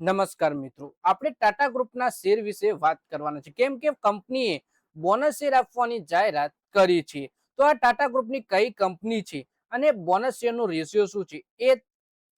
નમસ્કાર મિત્રો, આપણે ટાટા ગ્રુપના શેર વિશે વાત કરવાના છે કેમ કે કંપનીએ બોનસ શેર આપવાની જાહેરાત કરી છે. તો આ ટાટા ગ્રુપની કઈ કંપની છે અને બોનસ શેરનો રેશિયો શું છે એ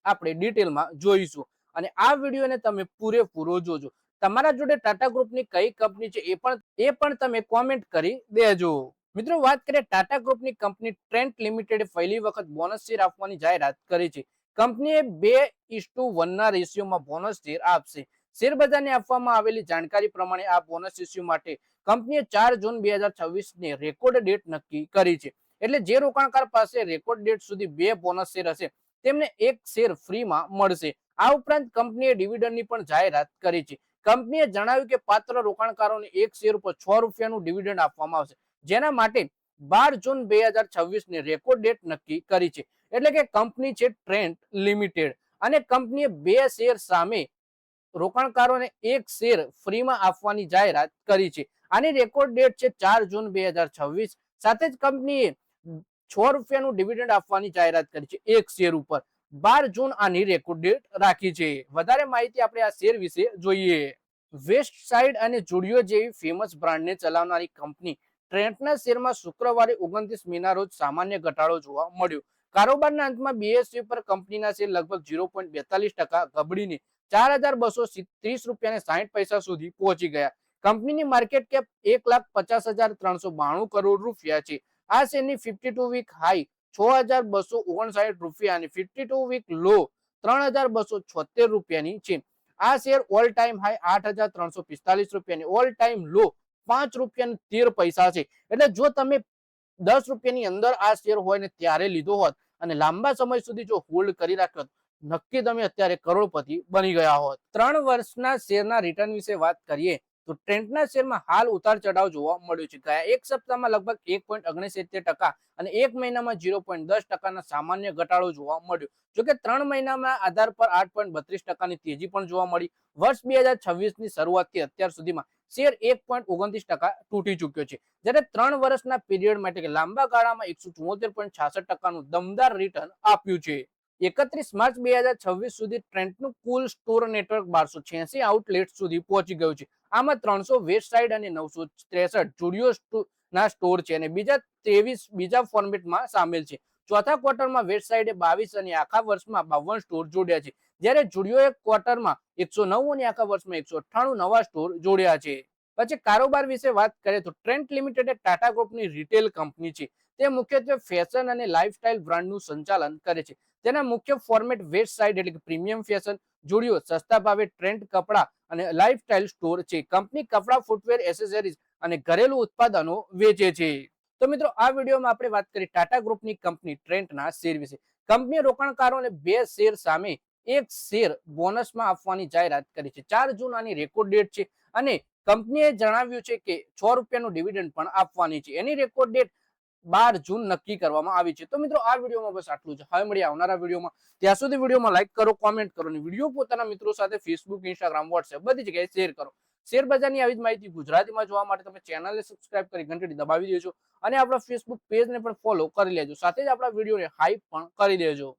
આપણે ડિટેલમાં જોઈશું. અને આ વિડીયોને તમે પૂરેપૂરો જોજો. તમારા જોડે ટાટા ગ્રુપની કઈ કંપની છે એ પણ તમે કોમેન્ટ કરી દેજો. મિત્રો, વાત કરીએ ટાટા ગ્રુપની કંપની ટ્રેન્ટ લિમિટેડે પહેલી વખત બોનસ શેર આપવાની જાહેરાત કરી છે. કંપનીએ 2:1 ના રેશિયોમાં બોનસ શેર આપશે. શેર બજારને આપવામાં આવેલી જાણકારી પ્રમાણે આ બોનસ રેશિયો માટે કંપનીએ 4 જૂન 2026 ને રેકોર્ડ ડેટ નક્કી કરી છે. એટલે જે રોકાણકાર પાસે રેકોર્ડ ડેટ સુધી 2 બોનસ શેર હશે તેમને એક શેર ફ્રીમાં મળશે. આ ઉપરાંત કંપનીએ ડિવિડન્ડની પણ જાહેરાત કરી છે. કંપનીએ જણાવ્યું કે પાત્ર રોકાણકારોને એક શેર ઉપર 6 રૂપિયાનું ડિવિડન્ડ આપવામાં આવશે, જેના માટે 12 જૂન 2026 ને રેકોર્ડ ડેટ નક્કી કરી છે. એટલે કે કંપની છે ટ્રેન્ટ લિમિટેડ અને કંપનીએ 2 શેર સામે રોકાણકારોને એક શેર ફ્રીમાં આપવાની જાહેરાત કરી છે. આની રેકોર્ડ ડેટ છે 4 જૂન 2026. સાથે જ કંપનીએ 6 રૂપિયાનું ડિવિડન્ડ આપવાની જાહેરાત કરી છે એક શેર ઉપર. 12 જૂન આની રેકોર્ડ ડેટ રાખી છે. વધારે માહિતી આપણે આ શેર વિશે જોઈએ. વેસ્ટ સાઇડ અને જુડિયો જેવી ફેમસ બ્રાન્ડને ચલાવનારી કંપની ટ્રેન્ટના શેરમાં શુક્રવારે 29 મેના રોજ સામાન્ય ઘટાડો જોવા મળ્યો. કારોબારના અંતમાં બીએસઈ પર કંપનીના શેર લગભગ 0.42% ગબડીને 4,230 રૂપિયા 60 પૈસા સુધી પહોંચી ગયા. કંપનીની માર્કેટ કેપ 1,50,392 કરોડ રૂપિયા છે. આ શેરની 52 વીક હાઈ 6,259 રૂપિયા અને 52 વીક લો 3,276 રૂપિયાની છે. આ શેર ઓલ ટાઈમ હાઈ 8,345 રૂપિયા અને ઓલ ટાઈમ લો 5 રૂપિયા 13 પૈસા છે. એટલે જો તમે 10 રૂપિયાની અંદર આ શેર હોય ને ત્યારે લીધો હોત અને લાંબા સમય સુધી જો હોલ્ડ કરી રાખ્યો હોત, નક્કી તમે અત્યારે કરોડપતિ બની ગયા હોત. 3 વર્ષના શેરના રિટર્ન વિશે વાત કરીએ તો ટ્રેન્ટના શેરમાં હાલ ઉતાર ચઢાવ જોવા મળ્યો છે. ગયા એક સપ્તાહમાં લગભગ 1.69% અને એક મહિનામાં 0.10%ના સામાન્ય ઘટાડો જોવા મળ્યો. જોકે 3 મહિનાના આધાર પર 8.32%ની તેજી પણ જોવા મળી. વર્ષ 2026ની શરૂઆતથી અત્યાર સુધીમાં શેર 1.29% તૂટી ચૂક્યો છે, જ્યારે 3 વર્ષના પીરિયડ માટે કે લાંબા ગાળામાં 174.66%નું દમદાર રિટર્ન આપ્યું છે. 31 માર્ચ 2026 સુધી ટ્રેન્ટનું કુલ સ્ટોર નેટવર્ક 1286 આઉટલેટ સુધી પહોંચી ગયું છે. આમાં 300 વેસ્ટ સાઇડ અને 963 જુડિયો ના સ્ટોર છે અને બીજા 23 બીજા ફોર્મેટમાં સામેલ છે. ચોથા ક્વાર્ટરમાં વેસ્ટ સાઇડે 22 અને આખા વર્ષમાં 52 સ્ટોર જોડ્યા છે, જ્યારે જુડિયો એક ક્વાર્ટરમાં 109 અને આખા વર્ષમાં 198 નવા સ્ટોર જોડ્યા છે. પછી કારોબાર વિશે વાત કરીએ તો ટ્રેન્ટ લિમિટેડ ટાટા ગ્રુપની રિટેલ કંપની છે. તે મુખ્યત્વે ફેશન અને લાઇફસ્ટાઇલ બ્રાન્ડનું સંચાલન કરે છે. તેના મુખ્ય ફોર્મેટ વેસ્ટ સાઇડ એટલે કે પ્રીમિયમ ફેશન, જુડિયો સસ્તા ભાવે ટ્રેન્ડ કપડા અને લાઇફસ્ટાઇલ સ્ટોર છે. કંપની કપડા, ફૂટવેર, એસેસરીઝ અને ઘરેલું ઉત્પાદનો વેચે છે. તો મિત્રો, આ વિડીયોમાં આપણે વાત કરી ટાટા ગ્રુપની કંપની ટ્રેન્ટના શેર વિશે. કંપનીએ રોકાણકારોને 2 શેર સામે એક શેર બોનસમાં આપવાની જાહેરાત કરી છે. 4 જૂન આની રેકોર્ડ ડેટ છે અને કંપનીએ જણાવ્યું છે કે 6 રૂપિયાનું ડિવિડન્ડ પણ આપવાની છે. એની રેકોર્ડ ડેટ 12 જૂન નક્કી કરવામાં આવી છે. તો મિત્રો, આ વિડીયોમાં બસ આટલું જ. હવે મળીએ આવનારા વિડીયોમાં. ત્યાં સુધી વિડીયોમાં લાઈક કરો, કોમેન્ટ કરો અને વિડીયો પોતાના મિત્રો સાથે ફેસબુક, ઇન્સ્ટાગ્રામ, વોટ્સએપ બધી જગ્યાએ શેર કરો. શેર બજારની આવી જ માહિતી ગુજરાતીમાં જોવા માટે તમે ચેનલને સબસ્ક્રાઇબ કરી ઘંટડી દબાવી દેજો અને આપણા ફેસબુક પેજને પણ ફોલો કરી લેજો. સાથે જ આપણા વિડીયોને હાઈપ પણ કરી દેજો.